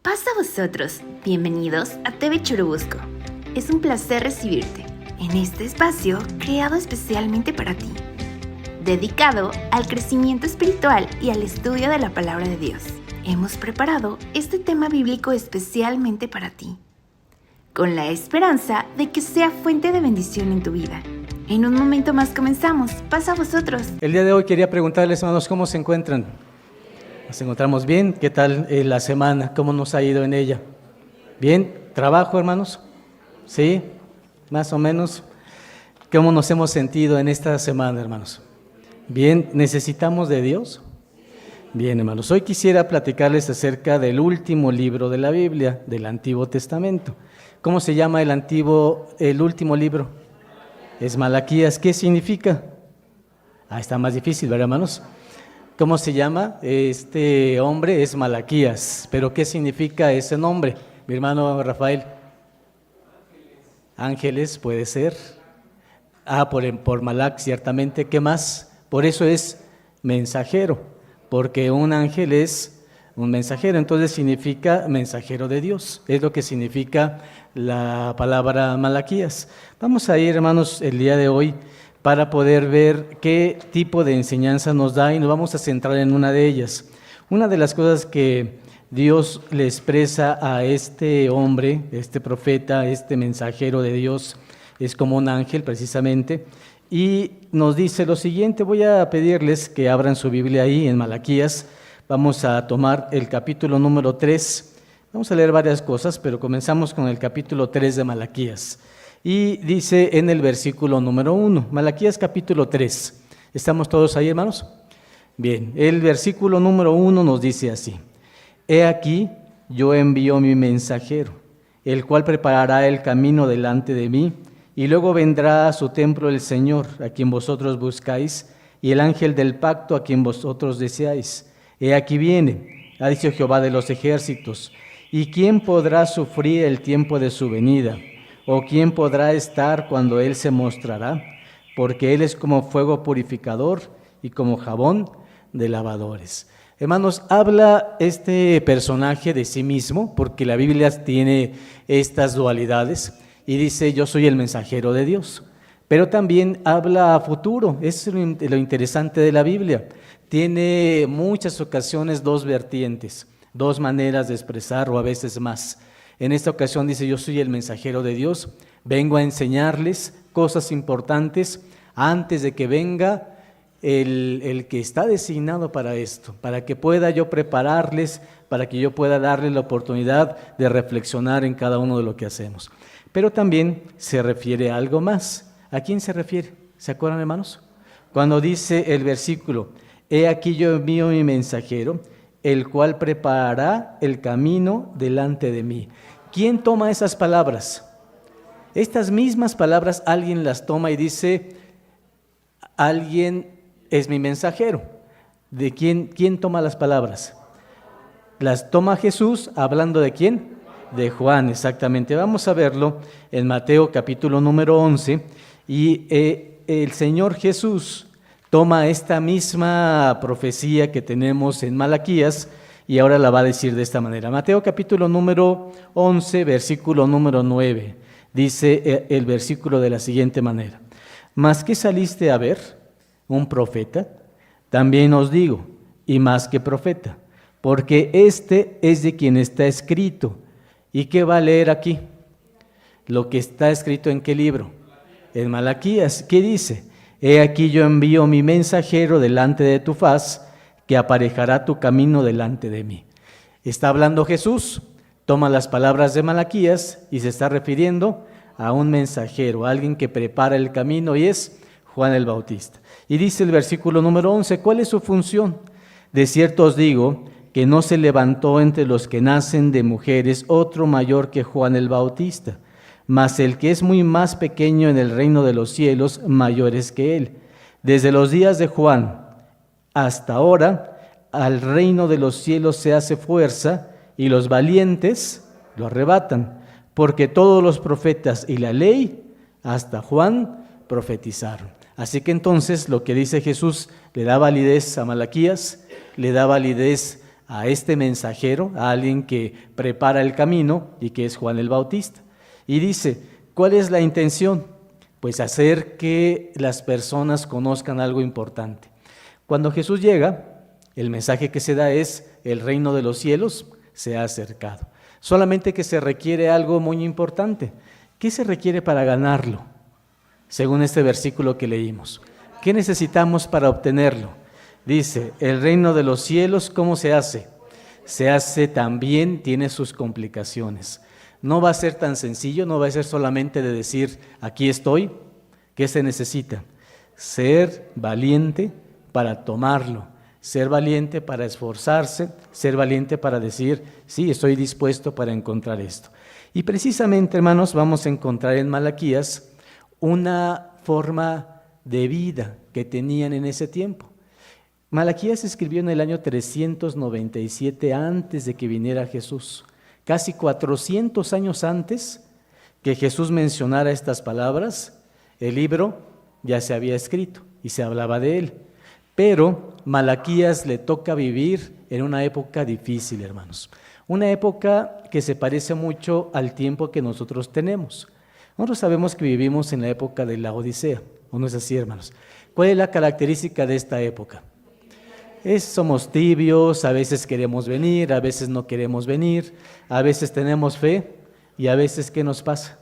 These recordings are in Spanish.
Paz a vosotros, bienvenidos a TV Churubusco. Es un placer recibirte en este espacio creado especialmente para ti, dedicado al crecimiento espiritual y al estudio de la palabra de Dios. Hemos preparado este tema bíblico especialmente para ti, con la esperanza de que sea fuente de bendición en tu vida. En un momento más comenzamos. Paz a vosotros. El día de hoy quería preguntarles, hermanos, ¿cómo se encuentran? ¿Nos encontramos bien? ¿Qué tal la semana? ¿Cómo nos ha ido en ella? ¿Bien? ¿Trabajo, hermanos? ¿Sí? ¿Más o menos? ¿Cómo nos hemos sentido en esta semana, hermanos? ¿Bien? ¿Necesitamos de Dios? Bien, hermanos. Hoy quisiera platicarles acerca del último libro de la Biblia, del Antiguo Testamento. ¿Cómo se llama el último libro? Es Malaquías. ¿Qué significa? Está más difícil, ¿verdad, hermanos? ¿Cómo se llama? Este hombre es Malaquías, pero ¿qué significa ese nombre? Mi hermano Rafael. Ángeles, puede ser. Por Malak, ciertamente. ¿Qué más? Por eso es mensajero, porque un ángel es un mensajero, entonces significa mensajero de Dios. Es lo que significa la palabra Malaquías. Vamos a ir, hermanos, el día de hoy para poder ver qué tipo de enseñanza nos da y nos vamos a centrar en una de ellas. Una de las cosas que Dios le expresa a este hombre, este profeta, este mensajero de Dios, es como un ángel precisamente, y nos dice lo siguiente. Voy a pedirles que abran su Biblia ahí en Malaquías. Vamos a tomar el capítulo número 3. Vamos a leer varias cosas, pero comenzamos con el capítulo 3 de Malaquías. Y dice en el versículo número 1, Malaquías capítulo 3. ¿Estamos todos ahí, hermanos? Bien, el versículo número 1 nos dice así: He aquí, yo envío mi mensajero, el cual preparará el camino delante de mí, y luego vendrá a su templo el Señor, a quien vosotros buscáis, y el ángel del pacto, a quien vosotros deseáis. He aquí viene, ha dicho Jehová de los ejércitos, ¿y quién podrá sufrir el tiempo de su venida? ¿O quién podrá estar cuando Él se mostrará? Porque Él es como fuego purificador y como jabón de lavadores. Hermanos, habla este personaje de sí mismo, porque la Biblia tiene estas dualidades, y dice: yo soy el mensajero de Dios. Pero también habla a futuro. Es lo interesante de la Biblia. Tiene muchas ocasiones dos vertientes, dos maneras de expresar, o a veces más. En esta ocasión dice: yo soy el mensajero de Dios, vengo a enseñarles cosas importantes antes de que venga el que está designado para esto, para que pueda yo prepararles, para que yo pueda darles la oportunidad de reflexionar en cada uno de lo que hacemos. Pero también se refiere a algo más. ¿A quién se refiere? ¿Se acuerdan, hermanos? Cuando dice el versículo: He aquí yo envío mi mensajero, el cual preparará el camino delante de mí. ¿Quién toma esas palabras? Estas mismas palabras alguien las toma y dice: alguien es mi mensajero. ¿De quién toma las palabras? Las toma Jesús, hablando ¿de quién? De Juan, exactamente. Vamos a verlo en Mateo capítulo número 11, y el Señor Jesús toma esta misma profecía que tenemos en Malaquías y ahora la va a decir de esta manera. Mateo capítulo número 11, versículo número 9. Dice el versículo de la siguiente manera: ¿Mas qué saliste a ver? ¿Un profeta? También os digo, y más que profeta, porque este es de quien está escrito. ¿Y qué va a leer aquí? Lo que está escrito ¿en qué libro? En Malaquías. ¿Qué dice? He aquí yo envío mi mensajero delante de tu faz, que aparejará tu camino delante de mí. Está hablando Jesús, toma las palabras de Malaquías y se está refiriendo a un mensajero, a alguien que prepara el camino, y es Juan el Bautista. Y dice el versículo número 11, ¿cuál es su función? De cierto os digo que no se levantó entre los que nacen de mujeres otro mayor que Juan el Bautista, mas el que es muy más pequeño en el reino de los cielos, mayor es que él. Desde los días de Juan hasta ahora, al reino de los cielos se hace fuerza, y los valientes lo arrebatan, porque todos los profetas y la ley, hasta Juan, profetizaron. Así que entonces lo que dice Jesús le da validez a Malaquías, le da validez a este mensajero, a alguien que prepara el camino y que es Juan el Bautista. Y dice, ¿cuál es la intención? Pues hacer que las personas conozcan algo importante. Cuando Jesús llega, el mensaje que se da es, el reino de los cielos se ha acercado. Solamente que se requiere algo muy importante. ¿Qué se requiere para ganarlo? Según este versículo que leímos. ¿Qué necesitamos para obtenerlo? Dice, el reino de los cielos, ¿cómo se hace? Se hace también, tiene sus complicaciones. No va a ser tan sencillo, no va a ser solamente de decir, aquí estoy. ¿Qué se necesita? Ser valiente para tomarlo, ser valiente para esforzarse, ser valiente para decir, sí, estoy dispuesto para encontrar esto. Y precisamente, hermanos, vamos a encontrar en Malaquías una forma de vida que tenían en ese tiempo. Malaquías se escribió en el año 397 antes de que viniera Jesús. Casi 400 años antes que Jesús mencionara estas palabras, el libro ya se había escrito y se hablaba de él. Pero Malaquías le toca vivir en una época difícil, hermanos. Una época que se parece mucho al tiempo que nosotros tenemos. Nosotros sabemos que vivimos en la época de la Odisea, ¿o no es así, hermanos? ¿Cuál es la característica de esta época? Somos tibios, a veces queremos venir, a veces no queremos venir, a veces tenemos fe y a veces ¿qué nos pasa?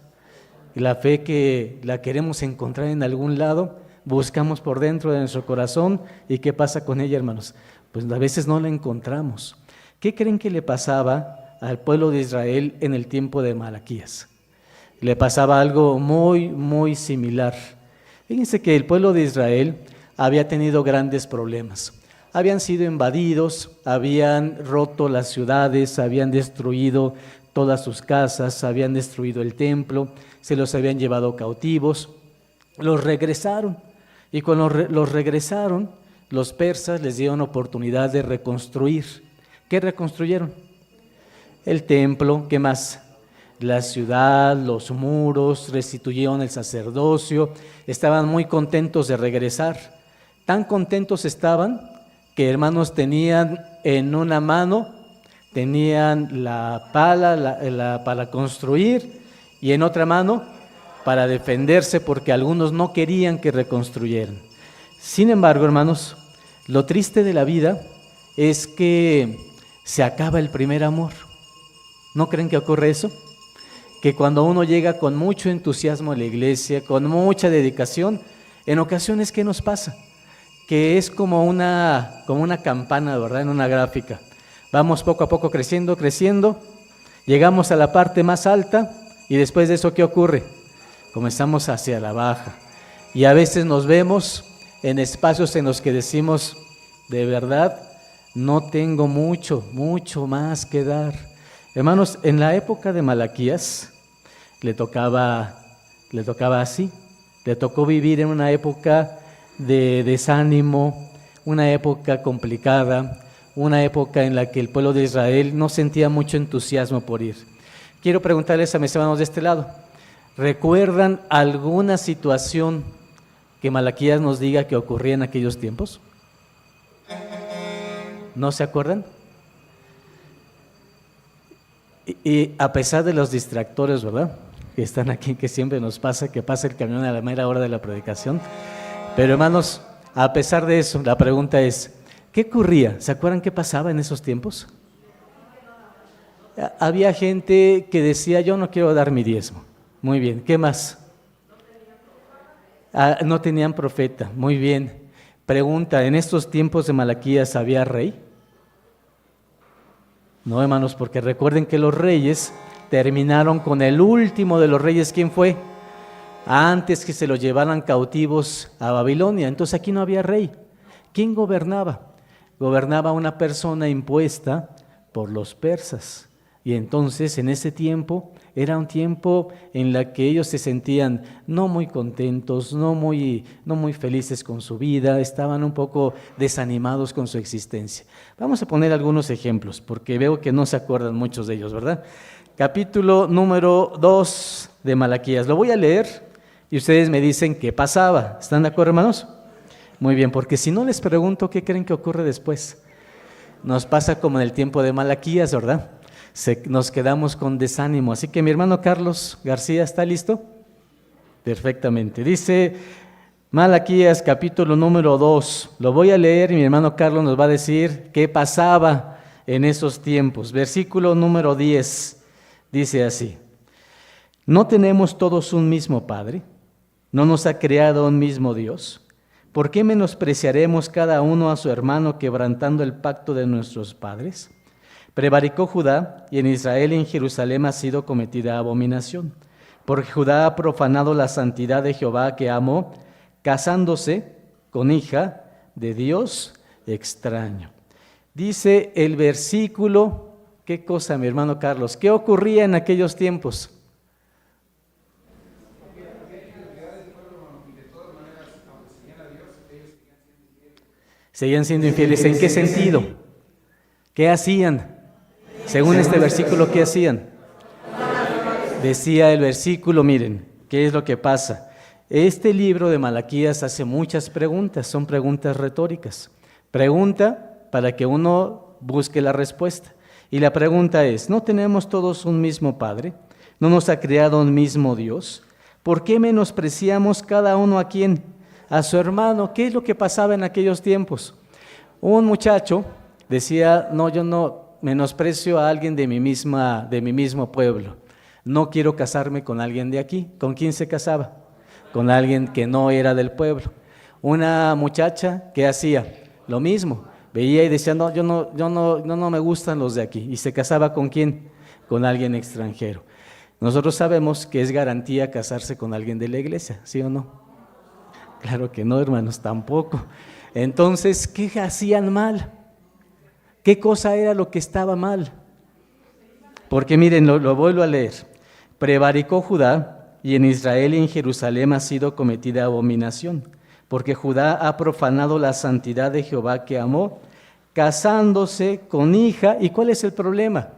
La fe que la queremos encontrar en algún lado, buscamos por dentro de nuestro corazón y ¿qué pasa con ella, hermanos? Pues a veces no la encontramos. ¿Qué creen que le pasaba al pueblo de Israel en el tiempo de Malaquías? Le pasaba algo muy, muy similar. Fíjense que el pueblo de Israel había tenido grandes problemas. Habían sido invadidos, habían roto las ciudades, habían destruido todas sus casas, habían destruido el templo, se los habían llevado cautivos, los regresaron. Y cuando los regresaron, los persas les dieron oportunidad de reconstruir. ¿Qué reconstruyeron? El templo, ¿qué más? La ciudad, los muros, restituyeron el sacerdocio, estaban muy contentos de regresar. Tan contentos estaban que, hermanos, tenían en una mano, tenían la pala para construir y en otra mano para defenderse porque algunos no querían que reconstruyeran. Sin embargo, hermanos, lo triste de la vida es que se acaba el primer amor. ¿No creen que ocurre eso? Que cuando uno llega con mucho entusiasmo a la iglesia, con mucha dedicación, en ocasiones, ¿qué nos pasa? Que es como una campana, ¿verdad? En una gráfica. Vamos poco a poco creciendo, llegamos a la parte más alta y después de eso, ¿qué ocurre? Comenzamos hacia la baja. Y a veces nos vemos en espacios en los que decimos, de verdad, no tengo mucho más que dar. Hermanos, en la época de Malaquías le tocaba así, le tocó vivir en una época de desánimo, una época complicada, una época en la que el pueblo de Israel no sentía mucho entusiasmo por ir. Quiero preguntarles a mis hermanos de este lado, ¿recuerdan alguna situación que Malaquías nos diga que ocurría en aquellos tiempos? ¿No se acuerdan? Y a pesar de los distractores, ¿verdad?, que están aquí, que siempre nos pasa, que pasa el camión a la mera hora de la predicación. Pero, hermanos, a pesar de eso, la pregunta es, ¿qué ocurría? ¿Se acuerdan qué pasaba en esos tiempos? Había gente que decía, yo no quiero dar mi diezmo. Muy bien, ¿qué más? No tenían profeta. Muy bien. Pregunta, ¿en estos tiempos de Malaquías había rey? No, hermanos, porque recuerden que los reyes terminaron con el último de los reyes. ¿Quién fue? Antes que se los llevaran cautivos a Babilonia. Entonces aquí no había rey. ¿Quién gobernaba? Gobernaba una persona impuesta por los persas. Y entonces en ese tiempo era un tiempo en la que ellos se sentían no muy contentos, no muy felices con su vida, estaban un poco desanimados con su existencia. Vamos a poner algunos ejemplos, porque veo que no se acuerdan muchos de ellos, ¿verdad? Capítulo número 2 de Malaquías. Lo voy a leer y ustedes me dicen qué pasaba. ¿Están de acuerdo, hermanos? Muy bien, porque si no les pregunto, ¿qué creen que ocurre después? nos pasa como en el tiempo de Malaquías, ¿verdad? Nos quedamos con desánimo. Así que mi hermano Carlos García, ¿está listo? Perfectamente. Dice Malaquías capítulo número 2. Lo voy a leer y mi hermano Carlos nos va a decir qué pasaba en esos tiempos. Versículo número 10 dice así: ¿no tenemos todos un mismo Padre? ¿No nos ha creado un mismo Dios? ¿Por qué menospreciaremos cada uno a su hermano, quebrantando el pacto de nuestros padres? Prevaricó Judá, y en Israel y en Jerusalén ha sido cometida abominación, porque Judá ha profanado la santidad de Jehová que amó, casándose con hija de Dios extraño. Dice el versículo, ¿qué cosa, mi hermano Carlos? ¿Qué ocurría en aquellos tiempos? Seguían siendo infieles. ¿En qué sentido? ¿Qué hacían? Según este versículo, ¿qué hacían? Decía el versículo, miren, ¿qué es lo que pasa? Este libro de Malaquías hace muchas preguntas, son preguntas retóricas. Pregunta para que uno busque la respuesta. Y la pregunta es, ¿no tenemos todos un mismo Padre? ¿No nos ha creado un mismo Dios? ¿Por qué menospreciamos cada uno a quién? A su hermano. ¿Qué es lo que pasaba en aquellos tiempos? Un muchacho decía, no, yo no menosprecio a alguien de mi mismo pueblo. No quiero casarme con alguien de aquí. ¿Con quién se casaba? Con alguien que no era del pueblo. Una muchacha, ¿qué hacía? Lo mismo. Veía y decía, no, yo no me gustan los de aquí. ¿Y se casaba con quién? Con alguien extranjero. Nosotros sabemos que es garantía casarse con alguien de la iglesia, ¿sí o no? Claro que no, hermanos, tampoco. Entonces, ¿qué hacían mal? ¿Qué cosa era lo que estaba mal? Porque miren, lo vuelvo a leer. Prevaricó Judá, y en Israel y en Jerusalén ha sido cometida abominación, porque Judá ha profanado la santidad de Jehová que amó, casándose con hija. ¿Y cuál es el problema?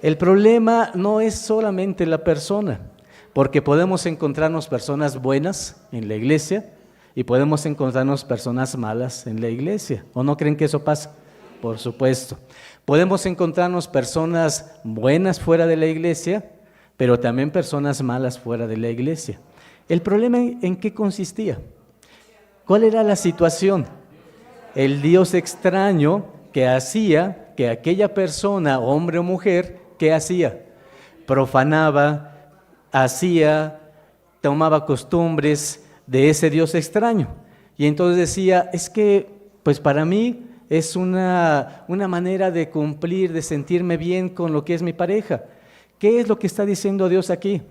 El problema no es solamente la persona, porque podemos encontrarnos personas buenas en la iglesia y podemos encontrarnos personas malas en la iglesia. ¿O no creen que eso pasa? Por supuesto. Podemos encontrarnos personas buenas fuera de la iglesia, pero también personas malas fuera de la iglesia. ¿El problema en qué consistía? ¿Cuál era la situación? El Dios extraño que hacía que aquella persona, hombre o mujer, ¿qué hacía? Profanaba, tomaba costumbres de ese Dios extraño. Y entonces decía, es que pues para mí es una manera de cumplir, de sentirme bien con lo que es mi pareja. ¿Qué es lo que está diciendo Dios aquí?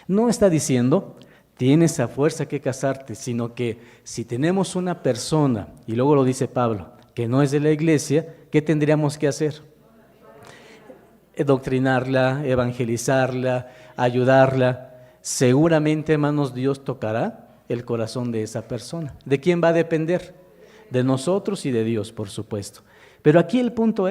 No está diciendo, tienes a fuerza que casarte, sino que si tenemos una persona, y luego lo dice Pablo, que no es de la iglesia, ¿qué tendríamos que hacer? Doctrinarla, evangelizarla, ayudarla. Seguramente, hermanos, Dios tocará el corazón de esa persona. ¿De quién va a depender? De nosotros y de Dios, por supuesto. Pero aquí el punto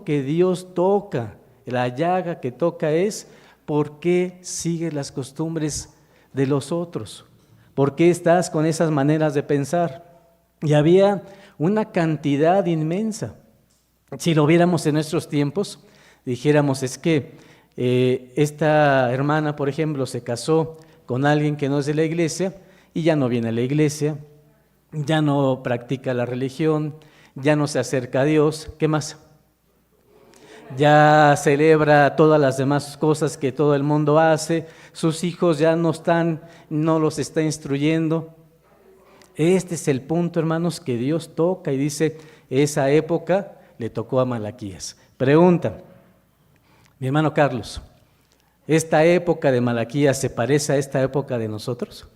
que Dios toca, la llaga que toca es, ¿por qué sigues las costumbres de los otros? ¿Por qué estás con esas maneras de pensar? Y había una cantidad inmensa. Si lo viéramos en nuestros tiempos, dijéramos, es que esta hermana, por ejemplo, se casó con alguien que no es de la iglesia y ya no viene a la iglesia, ya no practica la religión, ya no se acerca a Dios. ¿Qué más? Ya celebra todas las demás cosas que todo el mundo hace, sus hijos ya no los está instruyendo. Este es el punto, hermanos, que Dios toca y dice, esa época le tocó a Malaquías. Pregunta, mi hermano Carlos, ¿esta época de Malaquías se parece a esta época de nosotros?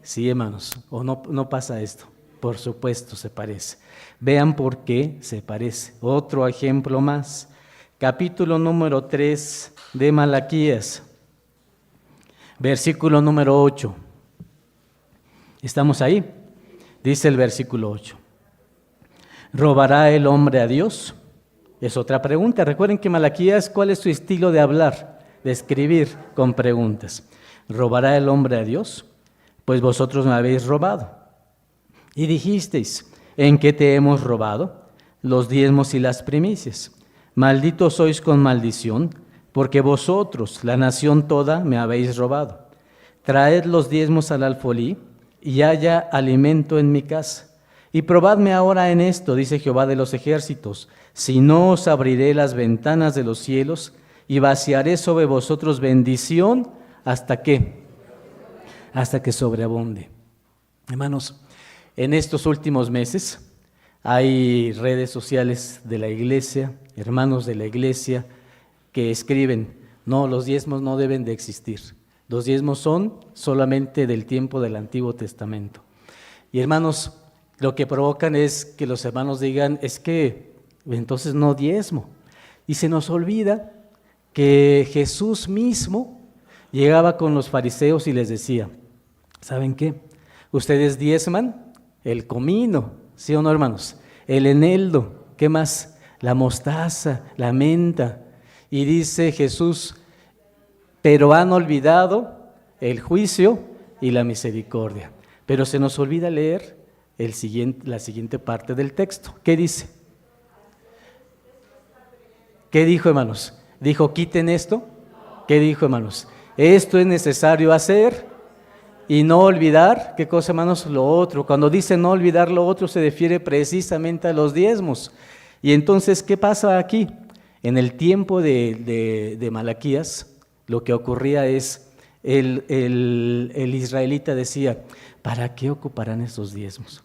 Sí, hermanos, ¿o no pasa esto? Por supuesto se parece. Vean por qué se parece. Otro ejemplo más. Capítulo número 3 de Malaquías, versículo número 8. ¿Estamos ahí? Dice el versículo 8. ¿Robará el hombre a Dios? Es otra pregunta. Recuerden que Malaquías, ¿cuál es su estilo de hablar, de escribir con preguntas? ¿Robará el hombre a Dios? Pues vosotros me habéis robado. Y dijisteis, ¿en qué te hemos robado? los diezmos y las primicias. Malditos sois con maldición, porque vosotros, la nación toda, me habéis robado. Traed los diezmos al alfolí, y haya alimento en mi casa. Y probadme ahora en esto, dice Jehová de los ejércitos, si no os abriré las ventanas de los cielos, y vaciaré sobre vosotros bendición, ¿hasta qué? Hasta que sobreabunde. Hermanos, en estos últimos meses hay redes sociales de la iglesia, hermanos de la iglesia, que escriben, no, los diezmos no deben de existir. Los diezmos son solamente del tiempo del Antiguo Testamento. Y hermanos, lo que provocan es que los hermanos digan, es que entonces no diezmo. Y se nos olvida que Jesús mismo llegaba con los fariseos y les decía, ¿saben qué? Ustedes diezman el comino, ¿sí o no, hermanos? El eneldo, ¿qué más? La mostaza, la menta. Y dice Jesús, pero han olvidado el juicio y la misericordia. Pero se nos olvida leer la siguiente parte del texto. ¿Qué dice? ¿Qué dijo, hermanos? ¿Dijo quiten esto? ¿Qué dijo, hermanos? Esto es necesario hacer y no olvidar, ¿qué cosa, hermanos? Lo otro. Cuando dice no olvidar lo otro se refiere precisamente a los diezmos. Y entonces, ¿qué pasa aquí? En el tiempo de Malaquías, lo que ocurría es, el israelita decía, ¿para qué ocuparán esos diezmos?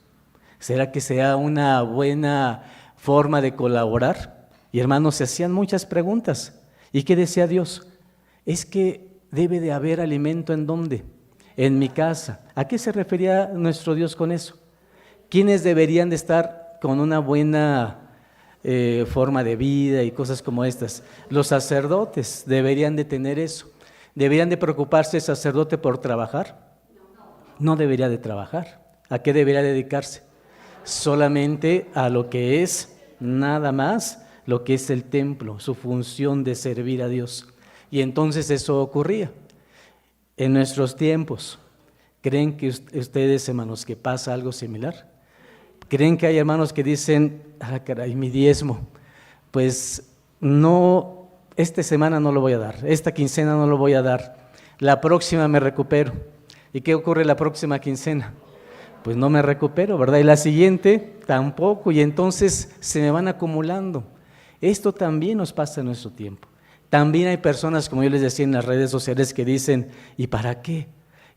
¿Será que sea una buena forma de colaborar? Y hermanos, se hacían muchas preguntas. ¿Y qué decía Dios? Es que debe de haber alimento ¿en dónde? En mi casa. ¿A qué se refería nuestro Dios con eso? ¿Quiénes deberían de estar con una buena forma de vida y cosas como estas? Los sacerdotes deberían de tener eso. ¿Deberían de preocuparse el sacerdote por trabajar? No debería de trabajar. ¿A qué debería dedicarse? Solamente a lo que es nada más, lo que es el templo, su función de servir a Dios. Y entonces eso ocurría. En nuestros tiempos, ¿creen que ustedes, hermanos, que pasa algo similar? ¿Creen que hay hermanos que dicen, caray, mi diezmo, pues no, esta semana no lo voy a dar, esta quincena no lo voy a dar, la próxima me recupero? ¿Y qué ocurre la próxima quincena? Pues no me recupero, ¿verdad? Y la siguiente tampoco, y entonces se me van acumulando. Esto también nos pasa en nuestro tiempo. También hay personas, como yo les decía en las redes sociales, que dicen, ¿y para qué?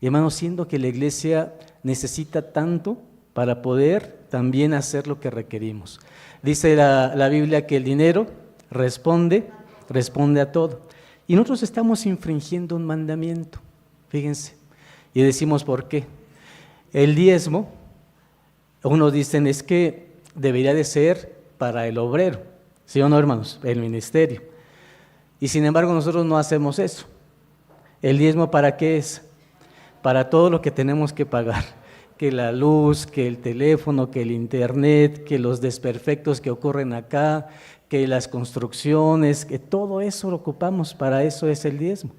Y hermanos, siendo que la iglesia necesita tanto para poder también hacer lo que requerimos. Dice la Biblia que el dinero responde a todo. Y nosotros estamos infringiendo un mandamiento, fíjense. Y decimos, ¿por qué? El diezmo, unos dicen, es que debería de ser para el obrero, ¿sí o no, hermanos? El ministerio. Y sin embargo nosotros no hacemos eso. ¿El diezmo para qué es? Para todo lo que tenemos que pagar, que la luz, que el teléfono, que el internet, que los desperfectos que ocurren acá, que las construcciones, que todo eso lo ocupamos, para eso es el diezmo,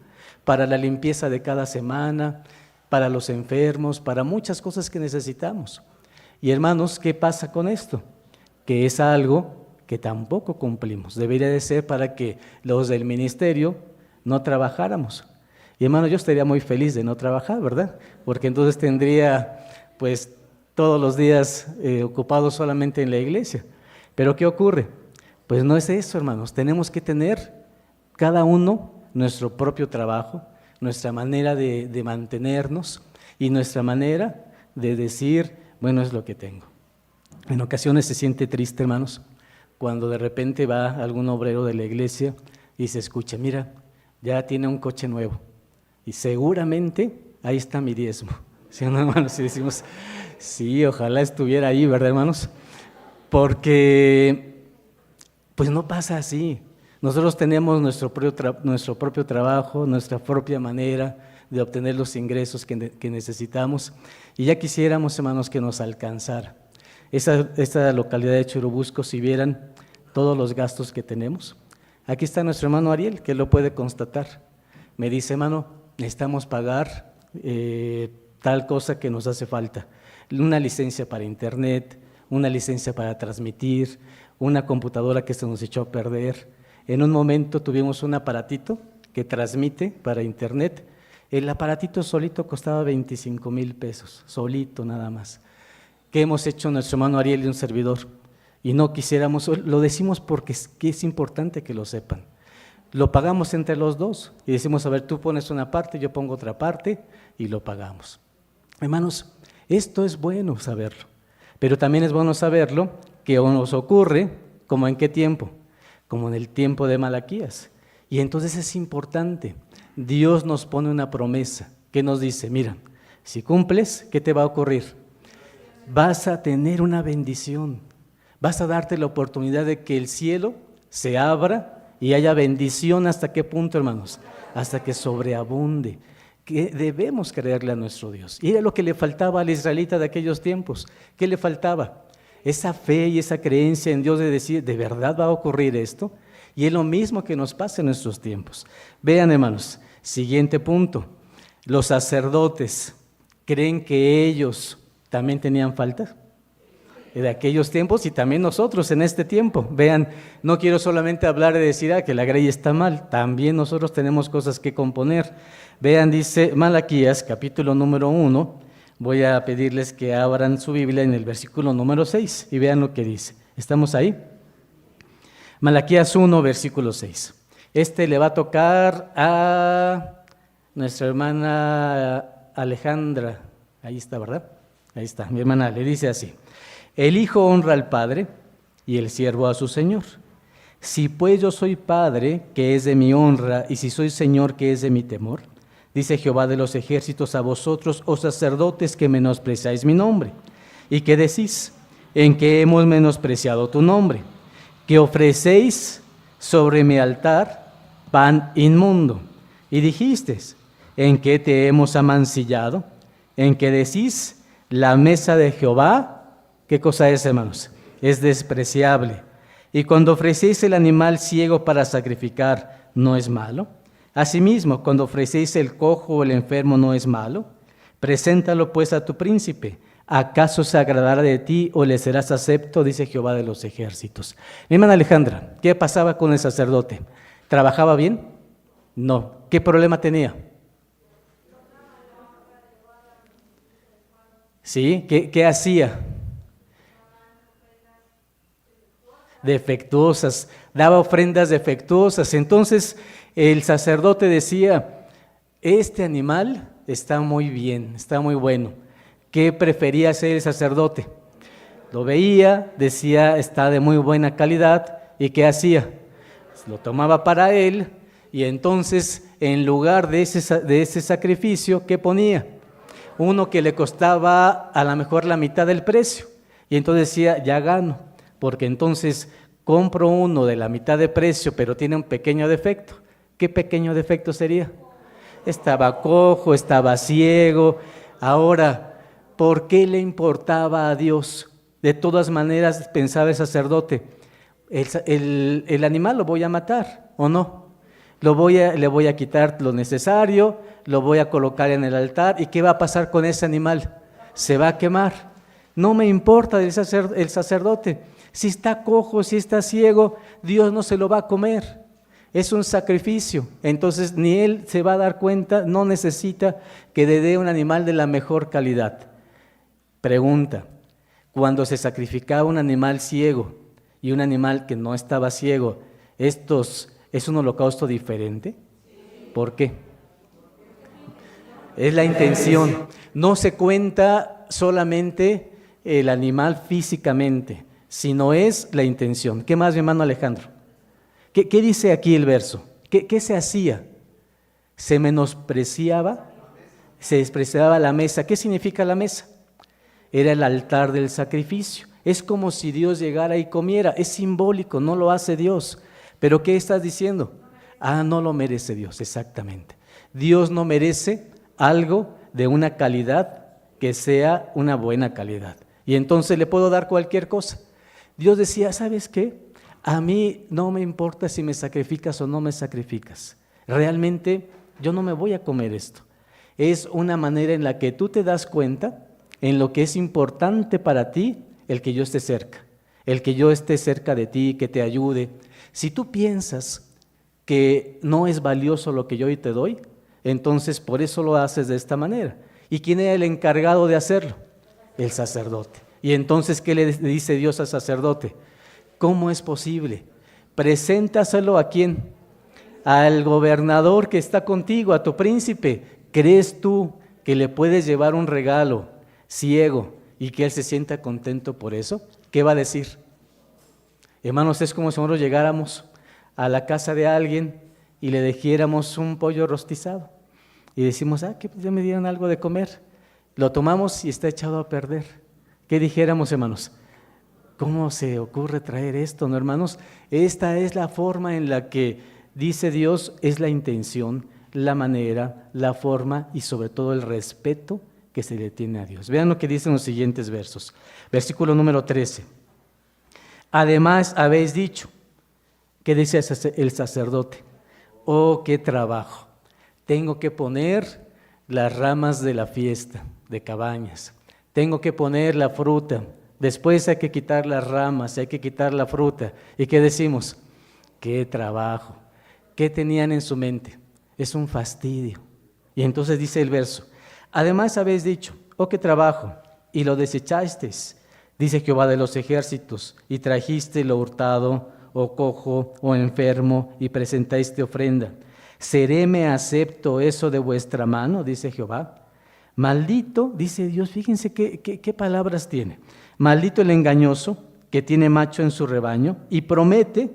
para la limpieza de cada semana, para los enfermos, para muchas cosas que necesitamos. Y hermanos, ¿qué pasa con esto? Que es algo que tampoco cumplimos. Debería de ser para que los del ministerio no trabajáramos. Y hermano, yo estaría muy feliz de no trabajar, ¿verdad? Porque entonces tendría pues todos los días ocupados solamente en la iglesia. Pero ¿qué ocurre? Pues no es eso, hermanos. Tenemos que tener cada uno nuestro propio trabajo, nuestra manera de mantenernos y nuestra manera de decir, bueno, es lo que tengo. En ocasiones se siente triste, hermanos, cuando de repente va algún obrero de la iglesia y se escucha, mira, ya tiene un coche nuevo y seguramente ahí está mi diezmo. ¿Sí o no, hermanos? Y decimos, sí, ojalá estuviera ahí, ¿verdad, hermanos? Porque pues no pasa así. Nosotros tenemos nuestro propio trabajo, nuestra propia manera de obtener los ingresos que necesitamos, y ya quisiéramos, hermanos, que nos alcanzara. Esta localidad de Churubusco, si vieran todos los gastos que tenemos. Aquí está nuestro hermano Ariel, que lo puede constatar. Me dice, hermano, necesitamos pagar tal cosa que nos hace falta. Una licencia para internet, una licencia para transmitir, una computadora que se nos echó a perder. En un momento tuvimos un aparatito que transmite para internet. El aparatito solito costaba 25,000 pesos, solito nada más. ¿Qué hemos hecho nuestro hermano Ariel y un servidor? Y no quisiéramos, lo decimos porque es importante que lo sepan. Lo pagamos entre los dos y decimos, a ver, tú pones una parte, yo pongo otra parte y lo pagamos. Hermanos, esto es bueno saberlo, pero también es bueno saberlo que nos ocurre, ¿como en qué tiempo? Como en el tiempo de Malaquías. Y entonces es importante, Dios nos pone una promesa que nos dice, mira, si cumples, ¿qué te va a ocurrir? Vas a tener una bendición, vas a darte la oportunidad de que el cielo se abra y haya bendición. ¿Hasta qué punto, hermanos? Hasta que sobreabunde. Que debemos creerle a nuestro Dios. Y era lo que le faltaba al israelita de aquellos tiempos. ¿Qué le faltaba? Esa fe y esa creencia en Dios de decir, ¿de verdad va a ocurrir esto? Y es lo mismo que nos pasa en nuestros tiempos. Vean, hermanos, siguiente punto. Los sacerdotes, ¿creen que ellos también tenían faltas? De aquellos tiempos y también nosotros en este tiempo. Vean, no quiero solamente hablar de decir que la grey está mal, también nosotros tenemos cosas que componer. Vean, dice Malaquías, capítulo número 1, voy a pedirles que abran su Biblia en el versículo número 6 y vean lo que dice. ¿Estamos ahí? Malaquías 1, versículo 6. Este le va a tocar a nuestra hermana Alejandra, ahí está, ¿verdad? Ahí está, mi hermana, le dice así. El hijo honra al padre y el siervo a su señor. Si pues yo soy padre, que es de mi honra, y si soy señor, que es de mi temor, dice Jehová de los ejércitos a vosotros, oh sacerdotes, que menospreciáis mi nombre. ¿Y qué decís? En que hemos menospreciado tu nombre, que ofrecéis sobre mi altar pan inmundo. Y dijisteis, ¿en qué te hemos amancillado? En que decís, la mesa de Jehová, ¿qué cosa es, hermanos? Es despreciable. Y cuando ofrecéis el animal ciego para sacrificar, ¿no es malo? Asimismo, cuando ofrecéis el cojo o el enfermo, ¿no es malo? Preséntalo pues a tu príncipe. ¿Acaso se agradará de ti o le serás acepto? Dice Jehová de los ejércitos. Mi hermana Alejandra, ¿qué pasaba con el sacerdote? ¿Trabajaba bien? No. ¿Qué problema tenía? ¿Sí? ¿Qué hacía? Defectuosas, daba ofrendas defectuosas. Entonces el sacerdote decía, este animal está muy bien, está muy bueno. ¿Qué prefería hacer el sacerdote? Lo veía, decía, está de muy buena calidad, ¿y qué hacía? Lo tomaba para él, y entonces en lugar de ese sacrificio, ¿qué ponía? Uno que le costaba a lo mejor la mitad del precio, y entonces decía, ya gano, porque entonces compro uno de la mitad de precio, pero tiene un pequeño defecto. ¿Qué pequeño defecto sería? Estaba cojo, estaba ciego. Ahora, ¿por qué le importaba a Dios? De todas maneras, pensaba el sacerdote, el animal lo voy a matar, ¿o no? Le voy a quitar lo necesario, lo voy a colocar en el altar, ¿y qué va a pasar con ese animal? Se va a quemar. No me importa el sacerdote. Si está cojo, si está ciego, Dios no se lo va a comer. Es un sacrificio. Entonces ni él se va a dar cuenta, no necesita que le dé un animal de la mejor calidad. Pregunta, cuando se sacrificaba un animal ciego y un animal que no estaba ciego, ¿es un holocausto diferente? ¿Por qué? Es la intención. No se cuenta solamente el animal físicamente, sino es la intención. ¿Qué más, mi hermano Alejandro? ¿Qué dice aquí el verso? ¿Qué se hacía? Se menospreciaba, se despreciaba la mesa. ¿Qué significa la mesa? Era el altar del sacrificio. Es como si Dios llegara y comiera. Es simbólico, no lo hace Dios. ¿Pero qué estás diciendo? No lo merece Dios, exactamente. Dios no merece algo de una calidad que sea una buena calidad. Y entonces le puedo dar cualquier cosa. Dios decía, ¿sabes qué? A mí no me importa si me sacrificas o no me sacrificas. Realmente yo no me voy a comer esto. Es una manera en la que tú te das cuenta en lo que es importante para ti el que yo esté cerca. el que yo esté cerca de ti, que te ayude. Si tú piensas que no es valioso lo que yo hoy te doy, entonces por eso lo haces de esta manera. ¿Y quién era el encargado de hacerlo? El sacerdote. Y entonces, ¿qué le dice Dios al sacerdote? ¿Cómo es posible? Preséntaselo ¿a quién? Al gobernador que está contigo, a tu príncipe. ¿Crees tú que le puedes llevar un regalo ciego y que él se sienta contento por eso? ¿Qué va a decir? Hermanos, es como si nosotros llegáramos a la casa de alguien y le dijéramos un pollo rostizado y decimos, que ya me dieron algo de comer. Lo tomamos y está echado a perder. ¿Qué dijéramos, hermanos? ¿Cómo se ocurre traer esto, no, hermanos? Esta es la forma en la que dice Dios, es la intención, la manera, la forma y sobre todo el respeto que se le tiene a Dios. Vean lo que dicen los siguientes versos. Versículo número 13. Además habéis dicho, ¿qué dice el sacerdote? Oh, qué trabajo. Tengo que poner las ramas de la fiesta, de cabañas. Tengo que poner la fruta. Después hay que quitar las ramas, hay que quitar la fruta. ¿Y qué decimos? ¡Qué trabajo! ¿Qué tenían en su mente? Es un fastidio. Y entonces dice el verso, además habéis dicho, oh, qué trabajo, y lo desechasteis, dice Jehová de los ejércitos, y trajiste lo hurtado, o cojo, o enfermo, y presentaste ofrenda. ¿Seréme acepto eso de vuestra mano? Dice Jehová. Maldito, dice Dios, fíjense qué palabras tiene. Maldito el engañoso que tiene macho en su rebaño y promete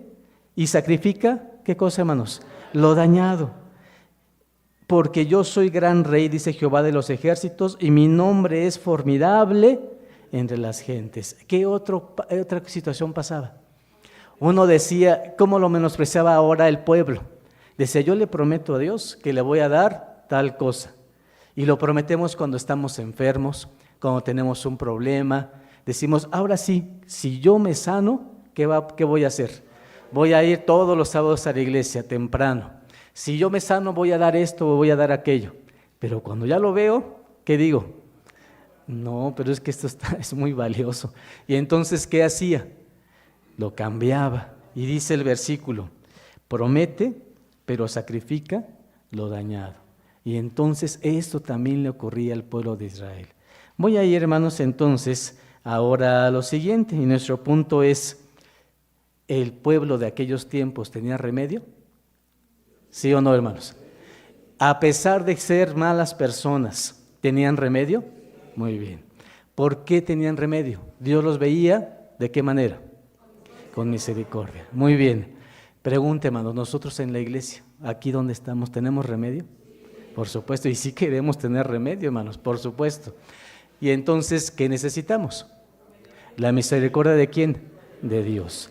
y sacrifica, ¿qué cosa, hermanos? Lo dañado. Porque yo soy gran rey, dice Jehová de los ejércitos, y mi nombre es formidable entre las gentes. ¿Qué otra situación pasaba? Uno decía, ¿cómo lo menospreciaba ahora el pueblo? Decía, yo le prometo a Dios que le voy a dar tal cosa. Y lo prometemos cuando estamos enfermos, cuando tenemos un problema. Decimos, ahora sí, si yo me sano, ¿qué voy a hacer? Voy a ir todos los sábados a la iglesia temprano. Si yo me sano, voy a dar esto o voy a dar aquello. Pero cuando ya lo veo, ¿qué digo? No, pero es que esto es muy valioso. Y entonces, ¿qué hacía? Lo cambiaba. Y dice el versículo, promete, pero sacrifica lo dañado. Y entonces esto también le ocurría al pueblo de Israel. Voy a ir, hermanos, entonces, ahora a lo siguiente. Y nuestro punto es, ¿el pueblo de aquellos tiempos tenía remedio? ¿Sí o no, hermanos? A pesar de ser malas personas, ¿tenían remedio? Muy bien. ¿Por qué tenían remedio? Dios los veía, ¿de qué manera? Con misericordia. Muy bien. Pregunte, hermanos, nosotros en la iglesia, aquí donde estamos, ¿tenemos remedio? Por supuesto, y sí queremos tener remedio, hermanos, por supuesto. Y entonces, ¿qué necesitamos? ¿La misericordia de quién? De Dios.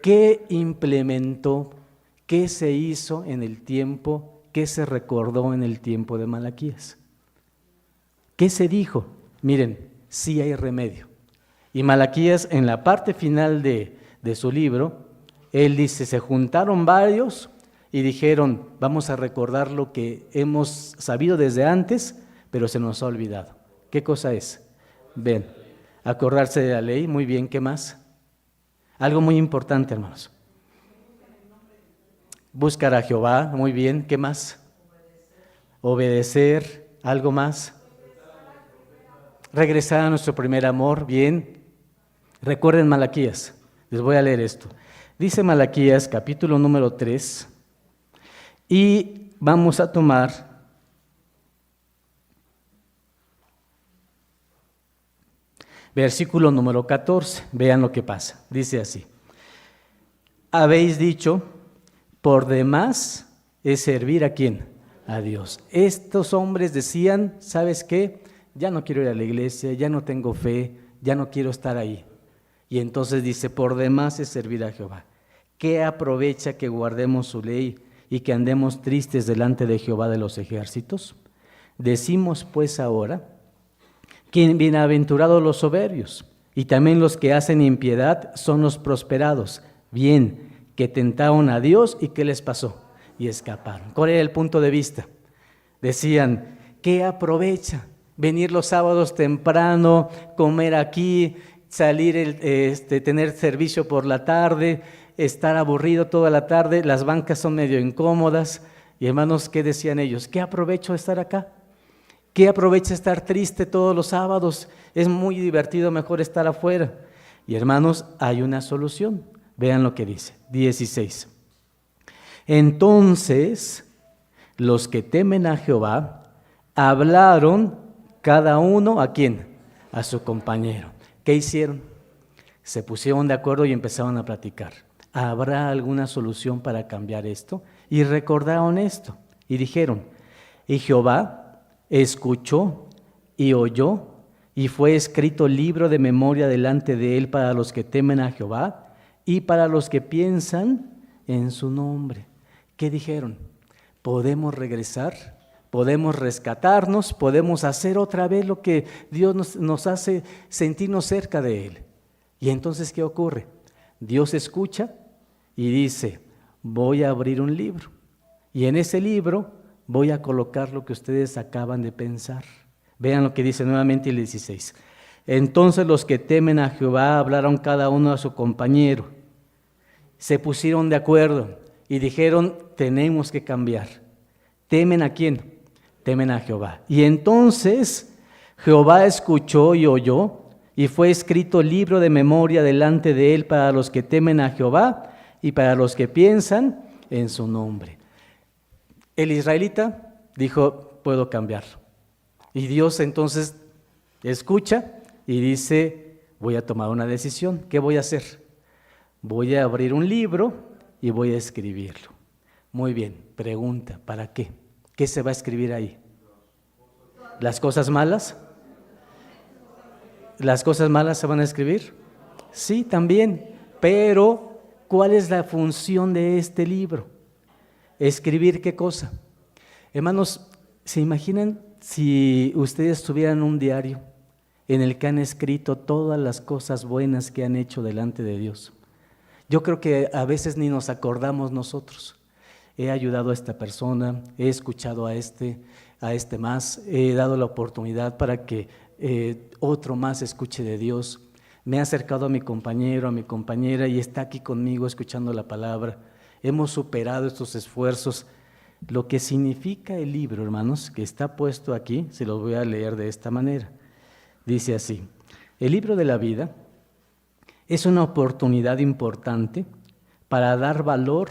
¿Qué implementó? ¿Qué se hizo en el tiempo? ¿Qué se recordó en el tiempo de Malaquías? ¿Qué se dijo? Miren, sí hay remedio. Y Malaquías, en la parte final de su libro, él dice, se juntaron varios y dijeron, vamos a recordar lo que hemos sabido desde antes, pero se nos ha olvidado. ¿Qué cosa es? Ven, acordarse de la ley, muy bien, ¿qué más? Algo muy importante, hermanos. Buscar a Jehová, muy bien, ¿qué más? Obedecer, ¿algo más? Regresar a nuestro primer amor, bien. Recuerden Malaquías, les voy a leer esto. Dice Malaquías, capítulo número 3, y vamos a tomar versículo número 14, vean lo que pasa, dice así. Habéis dicho, por demás es servir ¿a quién? A Dios. Estos hombres decían, ¿sabes qué? Ya no quiero ir a la iglesia, ya no tengo fe, ya no quiero estar ahí. Y entonces dice, por demás es servir a Jehová. ¿Qué aprovecha que guardemos su ley y que andemos tristes delante de Jehová de los ejércitos? Decimos pues ahora, que bienaventurados los soberbios, y también los que hacen impiedad son los prosperados. Bien, que tentaron a Dios y ¿qué les pasó? Y escaparon. ¿Cuál era el punto de vista? Decían, ¿qué aprovecha? Venir los sábados temprano, comer aquí, salir, tener servicio por la tarde, estar aburrido toda la tarde, las bancas son medio incómodas. Y hermanos, ¿qué decían ellos? ¿Qué aprovecho de estar acá? ¿Qué aprovecha estar triste todos los sábados? Es muy divertido, mejor estar afuera. Y hermanos, hay una solución. Vean lo que dice, 16. Entonces, los que temen a Jehová hablaron cada uno ¿a quién? A su compañero. ¿Qué hicieron? Se pusieron de acuerdo y empezaron a platicar. ¿Habrá alguna solución para cambiar esto? Y recordaron esto y dijeron, y Jehová escuchó y oyó, y fue escrito libro de memoria delante de él para los que temen a Jehová y para los que piensan en su nombre. ¿Qué dijeron? Podemos regresar, podemos rescatarnos, podemos hacer otra vez lo que Dios nos hace sentirnos cerca de Él. Y entonces, ¿qué ocurre? Dios escucha y dice, voy a abrir un libro. Y en ese libro voy a colocar lo que ustedes acaban de pensar. Vean lo que dice nuevamente el 16. Entonces los que temen a Jehová hablaron cada uno a su compañero. Se pusieron de acuerdo y dijeron, tenemos que cambiar. ¿Temen a quién? Temen a Jehová. Y entonces Jehová escuchó y oyó, y fue escrito libro de memoria delante de él para los que temen a Jehová y para los que piensan en su nombre. El israelita dijo, puedo cambiarlo. Y Dios entonces escucha y dice, voy a tomar una decisión. ¿Qué voy a hacer? Voy a abrir un libro y voy a escribirlo. Muy bien, pregunta, ¿para qué? ¿Qué se va a escribir ahí? ¿Las cosas malas? ¿Las cosas malas se van a escribir? Sí, también, pero ¿cuál es la función de este libro? ¿Escribir qué cosa? Hermanos, ¿se imaginan si ustedes tuvieran un diario en el que han escrito todas las cosas buenas que han hecho delante de Dios? Yo creo que a veces ni nos acordamos nosotros. He ayudado a esta persona, he escuchado a este más, he dado la oportunidad para que otro más escuche de Dios. Me he acercado a mi compañero, a mi compañera y está aquí conmigo escuchando la palabra. Hemos superado estos esfuerzos. Lo que significa el libro, hermanos, que está puesto aquí, se los voy a leer de esta manera. Dice así, el libro de la vida es una oportunidad importante para dar valor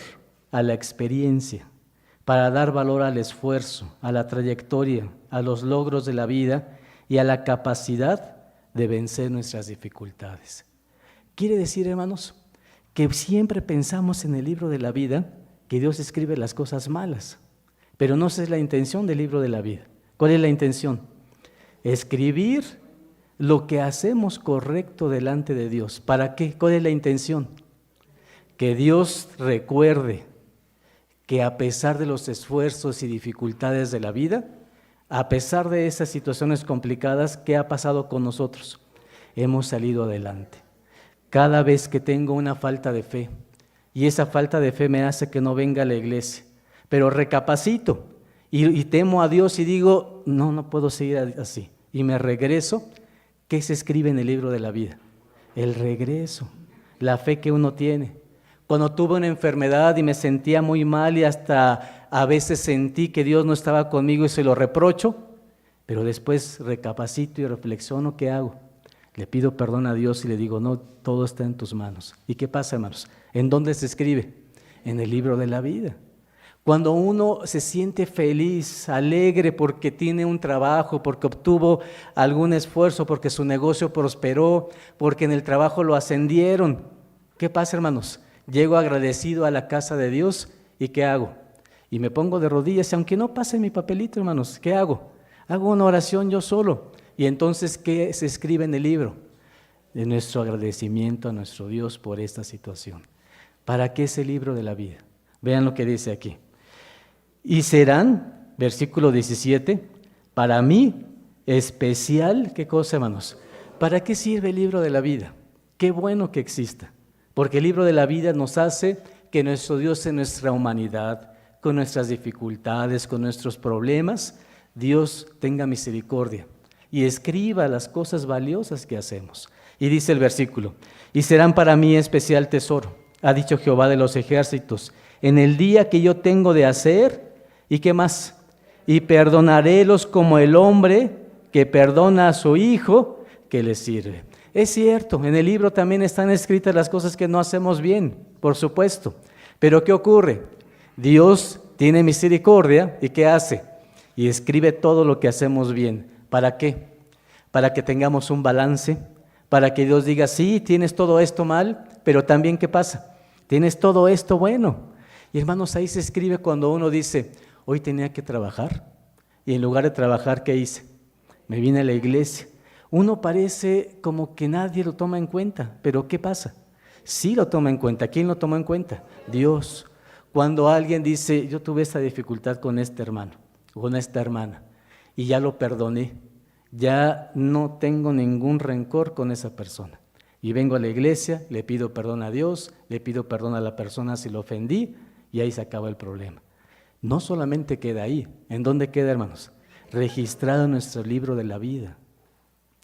a la experiencia, para dar valor al esfuerzo, a la trayectoria, a los logros de la vida y a la capacidad de vencer nuestras dificultades. Quiere decir, hermanos, que siempre pensamos en el libro de la vida que Dios escribe las cosas malas, pero no esa es la intención del libro de la vida. ¿Cuál es la intención? Escribir lo que hacemos correcto delante de Dios. ¿Para qué? ¿Cuál es la intención? Que Dios recuerde que a pesar de los esfuerzos y dificultades de la vida, a pesar de esas situaciones complicadas, ¿qué ha pasado con nosotros? Hemos salido adelante. Cada vez que tengo una falta de fe, y esa falta de fe me hace que no venga a la iglesia, pero recapacito y temo a Dios y digo, no puedo seguir así, y me regreso. ¿Qué se escribe en el libro de la vida? El regreso, la fe que uno tiene. Cuando tuve una enfermedad y me sentía muy mal y hasta a veces sentí que Dios no estaba conmigo y se lo reprocho, pero después recapacito y reflexiono, ¿qué hago? Le pido perdón a Dios y le digo, no, todo está en tus manos. ¿Y qué pasa, hermanos? ¿En dónde se escribe? En el libro de la vida. Cuando uno se siente feliz, alegre porque tiene un trabajo, porque obtuvo algún esfuerzo, porque su negocio prosperó, porque en el trabajo lo ascendieron, ¿qué pasa, hermanos? Llego agradecido a la casa de Dios y ¿qué hago? Y me pongo de rodillas y aunque no pase mi papelito, hermanos, ¿qué hago? Hago una oración yo solo. Y entonces, ¿qué se escribe en el libro? De nuestro agradecimiento a nuestro Dios por esta situación. ¿Para qué es el libro de la vida? Vean lo que dice aquí. Y serán, versículo 17, para mí especial, ¿qué cosa, hermanos? ¿Para qué sirve el libro de la vida? Qué bueno que exista, porque el libro de la vida nos hace que nuestro Dios en nuestra humanidad, con nuestras dificultades, con nuestros problemas, Dios tenga misericordia y escriba las cosas valiosas que hacemos. Y dice el versículo, y serán para mí especial tesoro, ha dicho Jehová de los ejércitos, en el día que yo tengo de hacer, ¿y qué más? Y perdonarélos como el hombre que perdona a su hijo que le sirve. Es cierto, en el libro también están escritas las cosas que no hacemos bien, por supuesto. Pero ¿qué ocurre? Dios tiene misericordia, ¿y qué hace? Y escribe todo lo que hacemos bien. ¿Para qué? Para que tengamos un balance, para que Dios diga, sí, tienes todo esto mal, pero también ¿qué pasa? Tienes todo esto bueno. Y hermanos, ahí se escribe cuando uno dice, hoy tenía que trabajar, y en lugar de trabajar, ¿qué hice? Me vine a la iglesia. Uno parece como que nadie lo toma en cuenta, pero ¿qué pasa? Sí lo toma en cuenta. ¿Quién lo toma en cuenta? Dios. Cuando alguien dice, yo tuve esta dificultad con este hermano, con esta hermana, y ya lo perdoné, ya no tengo ningún rencor con esa persona. Y vengo a la iglesia, le pido perdón a Dios, le pido perdón a la persona si lo ofendí, y ahí se acaba el problema. No solamente queda ahí. ¿En dónde queda, hermanos? Registrado en nuestro libro de la vida.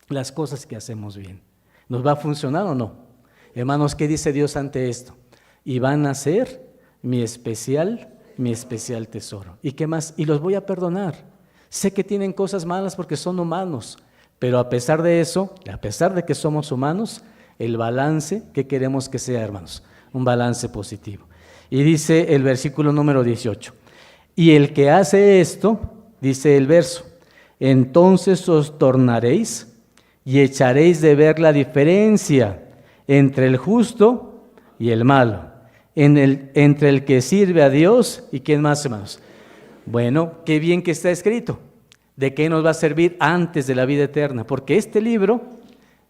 Las cosas que hacemos bien. ¿Nos va a funcionar o no? Hermanos, ¿qué dice Dios ante esto? Y van a ser mi especial tesoro. ¿Y qué más? Y los voy a perdonar. Sé que tienen cosas malas porque son humanos, pero a pesar de eso, a pesar de que somos humanos, el balance que queremos que sea, hermanos, un balance positivo. Y dice el versículo número 18, y el que hace esto, dice el verso, entonces os tornaréis y echaréis de ver la diferencia entre el justo y el malo, entre el que sirve a Dios y quién más, hermanos. Bueno, qué bien que está escrito. ¿De qué nos va a servir antes de la vida eterna? Porque este libro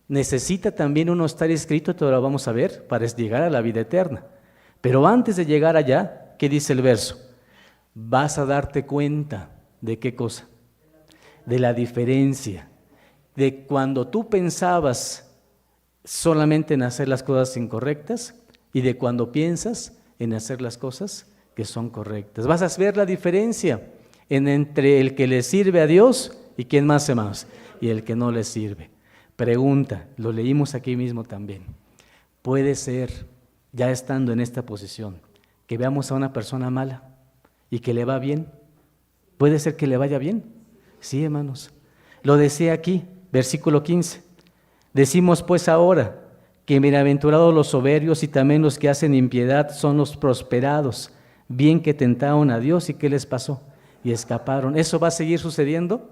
necesita también uno estar escrito, todo lo vamos a ver, para llegar a la vida eterna. Pero antes de llegar allá, ¿qué dice el verso? Vas a darte cuenta de qué cosa, de la diferencia, de cuando tú pensabas solamente en hacer las cosas incorrectas y de cuando piensas en hacer las cosas que son correctas. Vas a ver la diferencia entre el que le sirve a Dios y quién más, hermanos, y el que no le sirve. Pregunta, lo leímos aquí mismo también. Puede ser, ya estando en esta posición, que veamos a una persona mala y que le va bien. ¿Puede ser que le vaya bien? Sí, hermanos. Lo decía aquí, versículo 15. Decimos pues ahora que bienaventurados los soberbios y también los que hacen impiedad son los prosperados, bien que tentaron a Dios y ¿qué les pasó? Y escaparon. ¿Eso va a seguir sucediendo?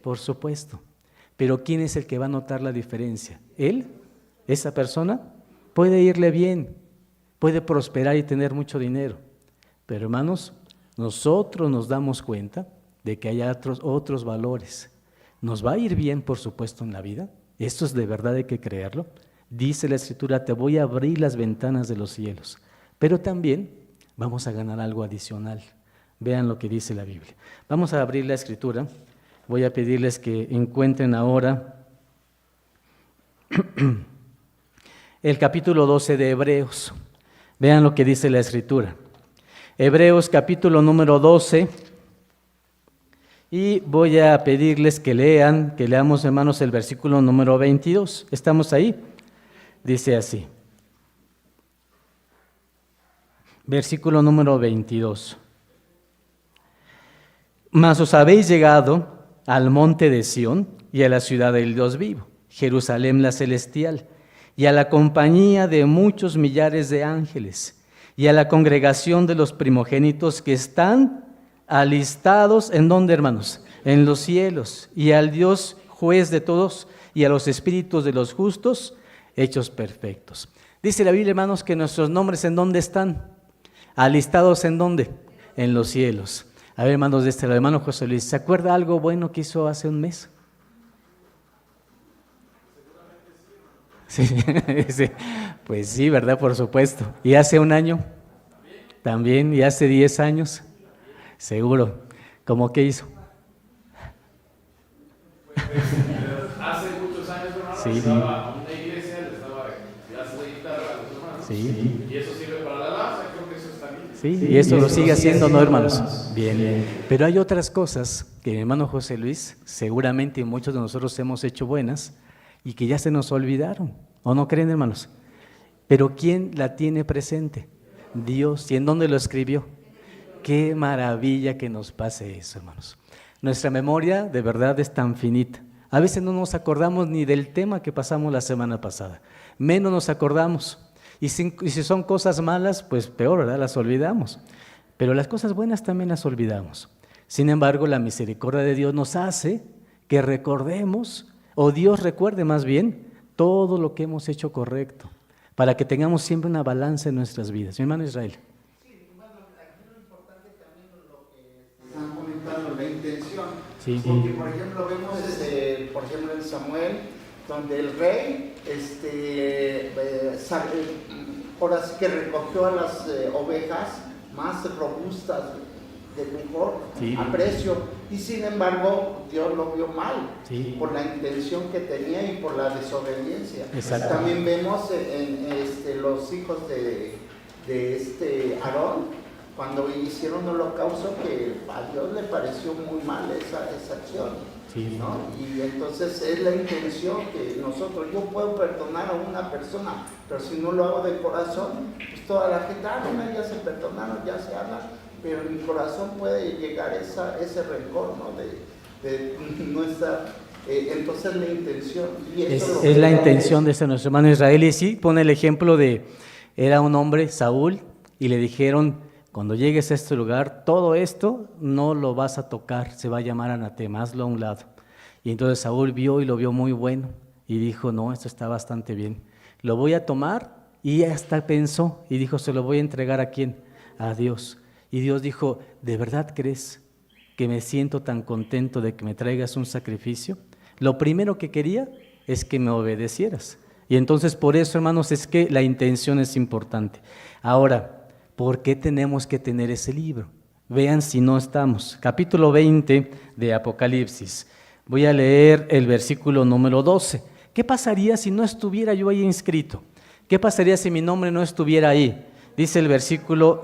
Por supuesto. Pero ¿quién es el que va a notar la diferencia? ¿Él? ¿Esa persona? Puede irle bien, puede prosperar y tener mucho dinero. Pero hermanos, nosotros nos damos cuenta de que hay otros valores. ¿Nos va a ir bien, por supuesto, en la vida? Esto es de verdad, hay que creerlo. Dice la Escritura, te voy a abrir las ventanas de los cielos. Pero también vamos a ganar algo adicional. Vean lo que dice la Biblia. Vamos a abrir la Escritura. Voy a pedirles que encuentren ahora el capítulo 12 de Hebreos. Vean lo que dice la Escritura. Hebreos capítulo número 12. Y voy a pedirles que leamos, hermanos, el versículo número 22. ¿Estamos ahí? Dice así. Versículo número 22. Mas os habéis llegado al monte de Sión y a la ciudad del Dios vivo, Jerusalén la celestial, y a la compañía de muchos millares de ángeles, y a la congregación de los primogénitos que están alistados, ¿en dónde, hermanos? En los cielos, y al Dios juez de todos, y a los espíritus de los justos, hechos perfectos. Dice la Biblia, hermanos, que nuestros nombres, ¿en dónde están? ¿Alistados en dónde? En los cielos. A ver, hermanos, de este lado, hermano José Luis, ¿se acuerda algo bueno que hizo hace un mes? Sí, sí, pues sí, ¿verdad? Por supuesto. ¿Y hace un año? También. ¿Y hace 10 años? Seguro. ¿Cómo que hizo? Hace muchos años, hermano, sí. Estaba en una iglesia, le estaba clases de guitarra a los hermanos. Sí. Y eso sirve para la alabanza, creo que eso está bien. ¿sí? Y eso lo sigue haciendo, ¿no, hermanos? Bien. Pero hay otras cosas que mi hermano José Luis, seguramente muchos de nosotros hemos hecho buenas y que ya se nos olvidaron, ¿o no creen, hermanos? Pero ¿quién la tiene presente? Dios. ¿Y en dónde lo escribió? Qué maravilla que nos pase eso, hermanos. Nuestra memoria de verdad es tan finita. A veces no nos acordamos ni del tema que pasamos la semana pasada. Menos nos acordamos. Y si son cosas malas, pues peor, ¿verdad? Las olvidamos. Pero las cosas buenas también las olvidamos. Sin embargo, la misericordia de Dios nos hace que recordemos, o Dios recuerde más bien, todo lo que hemos hecho correcto, para que tengamos siempre una balanza en nuestras vidas. Mi hermano Israel. Sí, bueno, aquí lo importante también lo que están comentando, la intención. Sí. Porque, por ejemplo, vemos, por ejemplo, en Samuel, donde el rey, ahora sí que recogió a las ovejas más robustas, de mejor aprecio, y sin embargo Dios lo vio mal, por la intención que tenía y por la desobediencia. También vemos en los hijos de Aarón, cuando hicieron holocausto, que a Dios le pareció muy mal esa acción. ¿No? Y entonces es la intención que nosotros, yo puedo perdonar a una persona, pero si no lo hago de corazón, pues toda la gente, ya se perdonaron, ya se hablan, pero en mi corazón puede llegar ese rencor, ¿no? De nuestra, entonces la intención. Y eso es la intención de nuestro hermano Israel. Y sí, pone el ejemplo de, era un hombre, Saúl, y le dijeron, cuando llegues a este lugar, todo esto no lo vas a tocar, se va a llamar anatema, hazlo a un lado. Y entonces Saúl vio y lo vio muy bueno y dijo, no, esto está bastante bien, lo voy a tomar, y hasta pensó y dijo, ¿se lo voy a entregar a quién? A Dios. Y Dios dijo, ¿de verdad crees que me siento tan contento de que me traigas un sacrificio? Lo primero que quería es que me obedecieras. Y entonces por eso, hermanos, es que la intención es importante. Ahora, ¿por qué tenemos que tener ese libro? Vean si no estamos. Capítulo 20 de Apocalipsis. Voy a leer el versículo número 12. ¿Qué pasaría si no estuviera yo ahí inscrito? ¿Qué pasaría si mi nombre no estuviera ahí? Dice el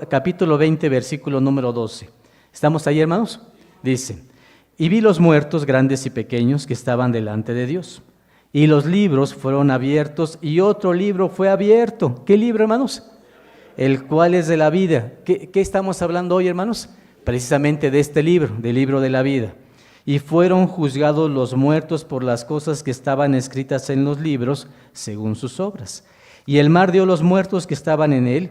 capítulo 20, versículo número 12. ¿Estamos ahí, hermanos? Dice, y vi los muertos grandes y pequeños que estaban delante de Dios. Y los libros fueron abiertos y otro libro fue abierto. ¿Qué libro, hermanos? El cual es de la vida. ¿Qué estamos hablando hoy, hermanos? Precisamente de este libro, del libro de la vida. Y fueron juzgados los muertos por las cosas que estaban escritas en los libros, según sus obras. Y el mar dio los muertos que estaban en él,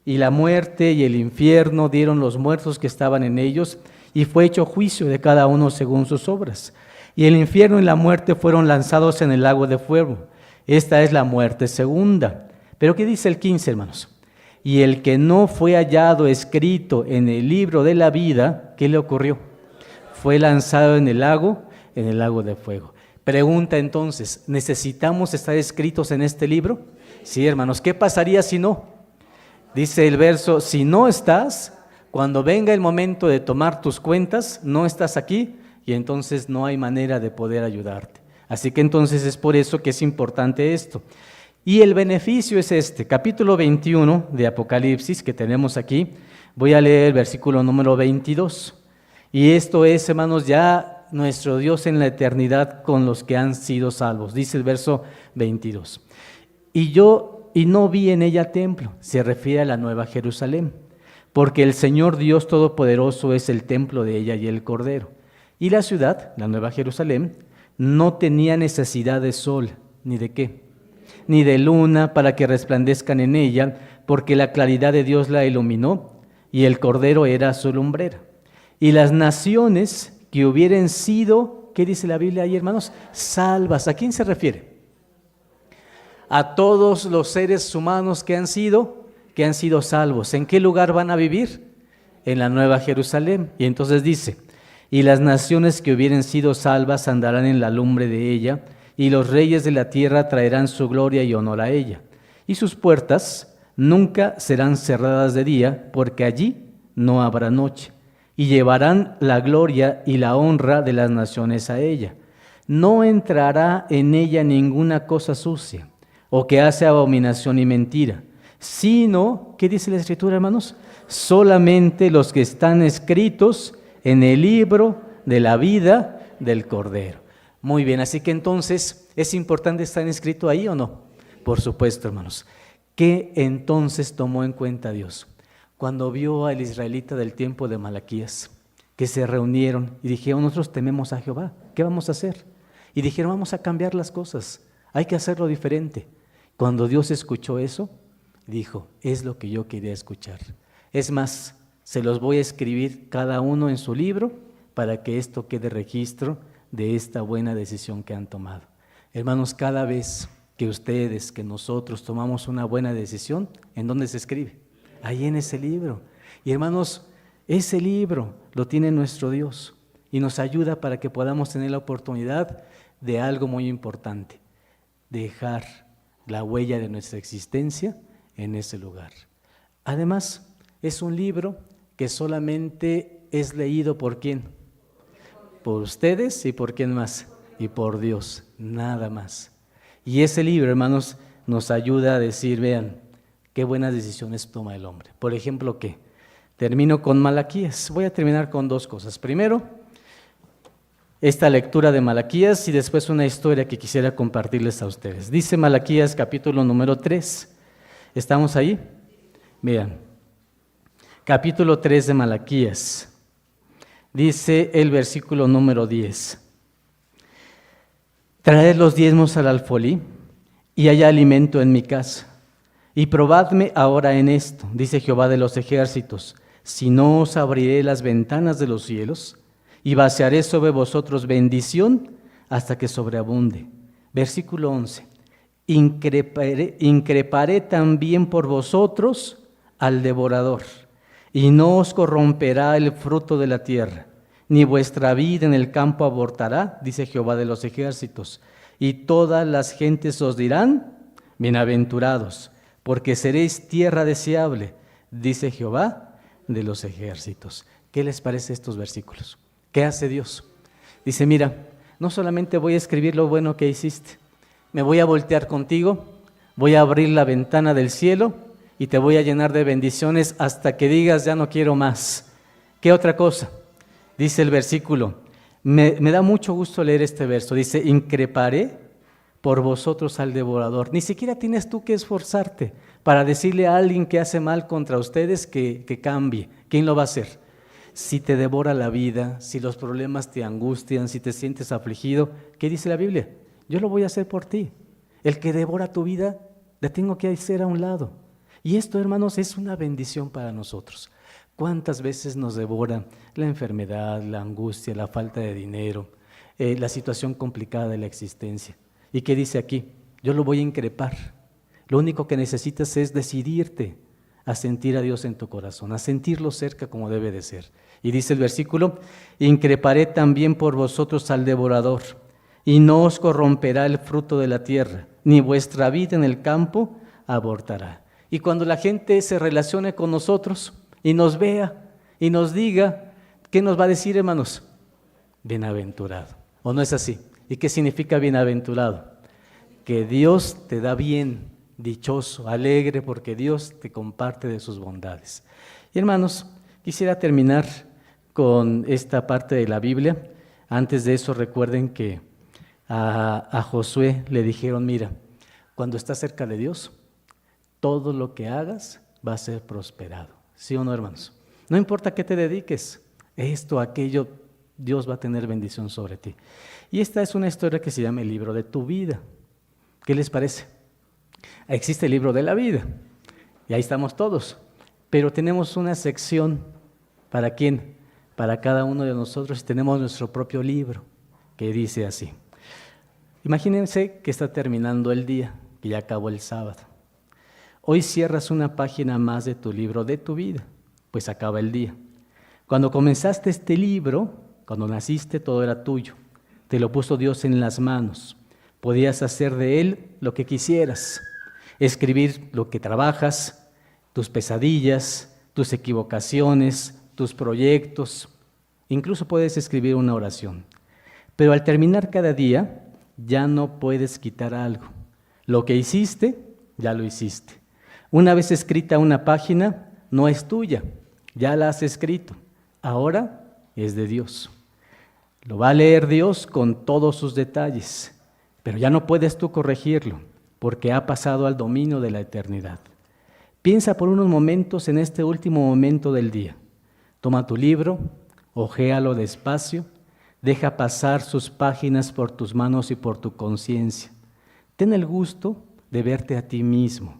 y la muerte y el infierno dieron los muertos que estaban en ellos, y fue hecho juicio de cada uno según sus obras. Y el infierno y la muerte fueron lanzados en el lago de fuego. Esta es la muerte segunda. ¿Pero qué dice el 15, hermanos? Y el que no fue hallado escrito en el libro de la vida, ¿qué le ocurrió? Fue lanzado en el lago de fuego. Pregunta entonces, ¿necesitamos estar escritos en este libro? Sí, hermanos, ¿qué pasaría si no? Dice el verso, si no estás, cuando venga el momento de tomar tus cuentas, no estás aquí y entonces no hay manera de poder ayudarte. Así que entonces es por eso que es importante esto. Y el beneficio es este, capítulo 21 de Apocalipsis que tenemos aquí, voy a leer el versículo número 22. Y esto es, hermanos, ya nuestro Dios en la eternidad con los que han sido salvos. Dice el verso 22. Y no vi en ella templo, se refiere a la Nueva Jerusalén, porque el Señor Dios Todopoderoso es el templo de ella y el Cordero. Y la ciudad, la Nueva Jerusalén, no tenía necesidad de sol, ¿ni de qué? Ni de luna para que resplandezcan en ella, porque la claridad de Dios la iluminó, y el Cordero era su lumbrera. Y las naciones que hubieran sido, ¿qué dice la Biblia ahí, hermanos? Salvas. ¿A quién se refiere? A todos los seres humanos que han sido salvos. ¿En qué lugar van a vivir? En la Nueva Jerusalén. Y entonces dice, y las naciones que hubieren sido salvas andarán en la lumbre de ella, y los reyes de la tierra traerán su gloria y honor a ella. Y sus puertas nunca serán cerradas de día, porque allí no habrá noche. Y llevarán la gloria y la honra de las naciones a ella. No entrará en ella ninguna cosa sucia, o que hace abominación y mentira, sino, ¿qué dice la Escritura, hermanos? solamente los que están escritos en el libro de la vida del Cordero. Muy bien, así que entonces, ¿es importante estar inscrito ahí o no? Por supuesto, hermanos. ¿Qué entonces tomó en cuenta Dios? Cuando vio al israelita del tiempo de Malaquías, que se reunieron y dijeron, nosotros tememos a Jehová, ¿qué vamos a hacer? Y dijeron, vamos a cambiar las cosas, hay que hacerlo diferente. Cuando Dios escuchó eso, dijo, es lo que yo quería escuchar. Es más, se los voy a escribir cada uno en su libro para que esto quede registro de esta buena decisión que han tomado. Hermanos, cada vez que ustedes, que nosotros tomamos una buena decisión, ¿en dónde se escribe? Ahí en ese libro. Y hermanos, ese libro lo tiene nuestro Dios y nos ayuda para que podamos tener la oportunidad de algo muy importante, dejar la huella de nuestra existencia en ese lugar. Además, es un libro que solamente es leído ¿por quién? Por ustedes y ¿por quién más? Y por Dios, nada más. Y ese libro, hermanos, nos ayuda a decir, vean, qué buenas decisiones toma el hombre. Por ejemplo, ¿qué? Termino con Malaquías. Voy a terminar con dos cosas. Primero, esta lectura de Malaquías y después una historia que quisiera compartirles a ustedes. Dice Malaquías capítulo número 3. ¿Estamos ahí? Vean, capítulo 3 de Malaquías. Dice el versículo número 10. Traed los diezmos al alfolí y haya alimento en mi casa. Y probadme ahora en esto, dice Jehová de los ejércitos, si no os abriré las ventanas de los cielos y vaciaré sobre vosotros bendición hasta que sobreabunde. Versículo 11. Increparé también por vosotros al devorador, y no os corromperá el fruto de la tierra, ni vuestra vid en el campo abortará, dice Jehová de los ejércitos. Y todas las gentes os dirán, bienaventurados, porque seréis tierra deseable, dice Jehová de los ejércitos. ¿Qué les parece estos versículos? ¿Qué hace Dios? Dice, mira, no solamente voy a escribir lo bueno que hiciste, me voy a voltear contigo, voy a abrir la ventana del cielo y te voy a llenar de bendiciones hasta que digas, ya no quiero más. ¿Qué otra cosa? Dice el versículo, me da mucho gusto leer este verso, dice, increparé por vosotros al devorador. Ni siquiera tienes tú que esforzarte para decirle a alguien que hace mal contra ustedes que cambie. ¿Quién lo va a hacer? Si te devora la vida, si los problemas te angustian, si te sientes afligido, ¿qué dice la Biblia? Yo lo voy a hacer por ti. El que devora tu vida, le tengo que hacer a un lado. Y esto, hermanos, es una bendición para nosotros. ¿Cuántas veces nos devora la enfermedad, la angustia, la falta de dinero, la situación complicada de la existencia? ¿Y qué dice aquí? Yo lo voy a increpar. Lo único que necesitas es decidirte a sentir a Dios en tu corazón, a sentirlo cerca como debe de ser. Y dice el versículo, increparé también por vosotros al devorador, y no os corromperá el fruto de la tierra, ni vuestra vid en el campo abortará. Y cuando la gente se relacione con nosotros y nos vea y nos diga, ¿qué nos va a decir, hermanos? Bienaventurado. ¿O no es así? ¿Y qué significa bienaventurado? Que Dios te da bien, dichoso, alegre, porque Dios te comparte de sus bondades. Y hermanos, quisiera terminar con esta parte de la Biblia. Antes de eso, recuerden que a Josué le dijeron, mira, cuando estás cerca de Dios, todo lo que hagas va a ser prosperado. ¿Sí o no, hermanos? No importa qué te dediques, esto, aquello, Dios va a tener bendición sobre ti. Y esta es una historia que se llama el libro de tu vida. ¿Qué les parece? Existe el libro de la vida, y ahí estamos todos, pero tenemos una sección, ¿para quién? Para cada uno de nosotros, tenemos nuestro propio libro, que dice así. Imagínense que está terminando el día, que ya acabó el sábado. Hoy cierras una página más de tu libro de tu vida, pues acaba el día. Cuando comenzaste este libro, cuando naciste, todo era tuyo. Te lo puso Dios en las manos. Podías hacer de él lo que quisieras. Escribir lo que trabajas, tus pesadillas, tus equivocaciones, tus proyectos. Incluso puedes escribir una oración. Pero al terminar cada día, ya no puedes quitar algo. Lo que hiciste, ya lo hiciste. Una vez escrita una página, no es tuya, ya la has escrito, ahora es de Dios. Lo va a leer Dios con todos sus detalles, pero ya no puedes tú corregirlo, porque ha pasado al dominio de la eternidad. Piensa por unos momentos en este último momento del día. Toma tu libro, hojéalo despacio, deja pasar sus páginas por tus manos y por tu conciencia. Ten el gusto de verte a ti mismo.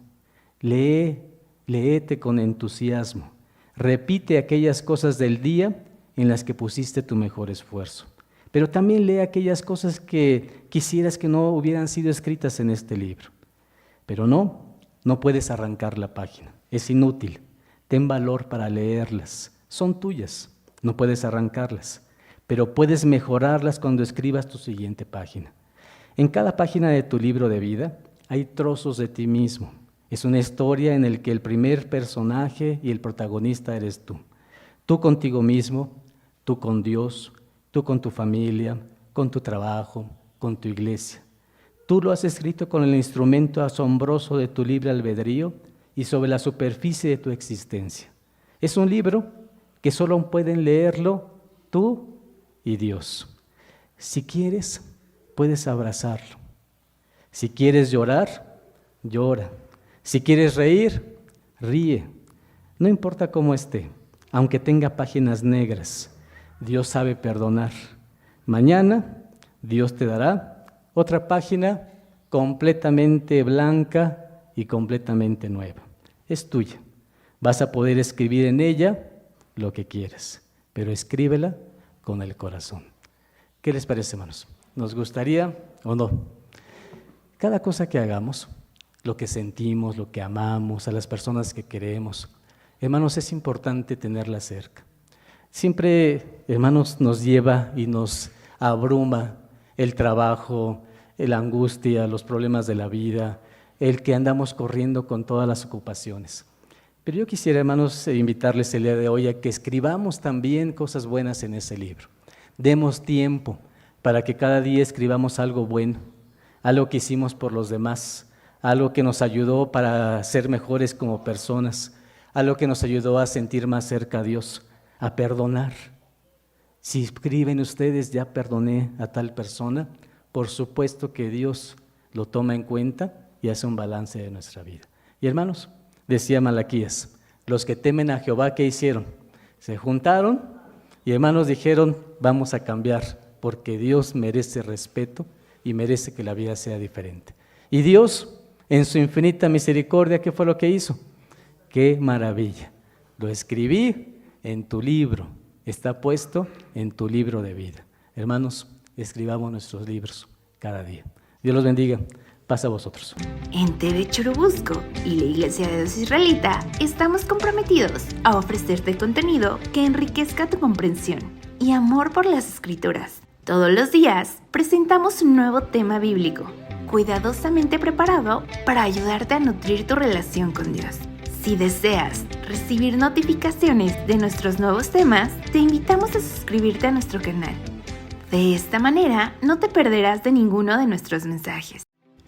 Léete con entusiasmo. Repite aquellas cosas del día en las que pusiste tu mejor esfuerzo. Pero también lee aquellas cosas que quisieras que no hubieran sido escritas en este libro. Pero no puedes arrancar la página. Es inútil. Ten valor para leerlas. Son tuyas. No puedes arrancarlas. Pero puedes mejorarlas cuando escribas tu siguiente página. En cada página de tu libro de vida hay trozos de ti mismo. Es una historia en la que el primer personaje y el protagonista eres tú. Tú contigo mismo, tú con Dios, tú con tu familia, con tu trabajo, con tu iglesia. Tú lo has escrito con el instrumento asombroso de tu libre albedrío y sobre la superficie de tu existencia. Es un libro que solo pueden leerlo tú y Dios. Si quieres, puedes abrazarlo. Si quieres llorar, llora. Si quieres reír, ríe. No importa cómo esté, aunque tenga páginas negras, Dios sabe perdonar. Mañana Dios te dará otra página completamente blanca y completamente nueva. Es tuya. Vas a poder escribir en ella lo que quieras, pero escríbela con el corazón. ¿Qué les parece, hermanos? ¿Nos gustaría o no? Cada cosa que hagamos, lo que sentimos, lo que amamos, a las personas que queremos, hermanos, es importante tenerla cerca. Siempre, hermanos, nos lleva y nos abruma el trabajo, la angustia, los problemas de la vida, el que andamos corriendo con todas las ocupaciones. Pero yo quisiera, hermanos, invitarles el día de hoy a que escribamos también cosas buenas en ese libro. Demos tiempo para que cada día escribamos algo bueno, algo que hicimos por los demás, algo que nos ayudó para ser mejores como personas, algo que nos ayudó a sentir más cerca a Dios, a perdonar. Si escriben ustedes, ya perdoné a tal persona, por supuesto que Dios lo toma en cuenta y hace un balance de nuestra vida. Y hermanos, decía Malaquías, los que temen a Jehová, ¿qué hicieron? Se juntaron y hermanos dijeron, vamos a cambiar, porque Dios merece respeto y merece que la vida sea diferente. Y Dios, en su infinita misericordia, ¿qué fue lo que hizo? ¡Qué maravilla! Lo escribí en tu libro, está puesto en tu libro de vida. Hermanos, escribamos nuestros libros cada día. Dios los bendiga. Paz a vosotros. En TV Churubusco y la Iglesia de Dios Israelita estamos comprometidos a ofrecerte contenido que enriquezca tu comprensión y amor por las Escrituras. Todos los días presentamos un nuevo tema bíblico, cuidadosamente preparado para ayudarte a nutrir tu relación con Dios. Si deseas recibir notificaciones de nuestros nuevos temas, te invitamos a suscribirte a nuestro canal. De esta manera, no te perderás de ninguno de nuestros mensajes.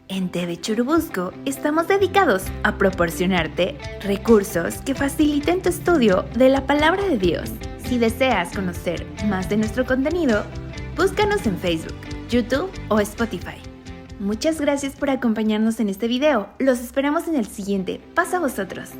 En TV Churubusco estamos dedicados a proporcionarte recursos que faciliten tu estudio de la Palabra de Dios. Si deseas conocer más de nuestro contenido, búscanos en Facebook, YouTube o Spotify. Muchas gracias por acompañarnos en este video. Los esperamos en el siguiente. Paz a vosotros.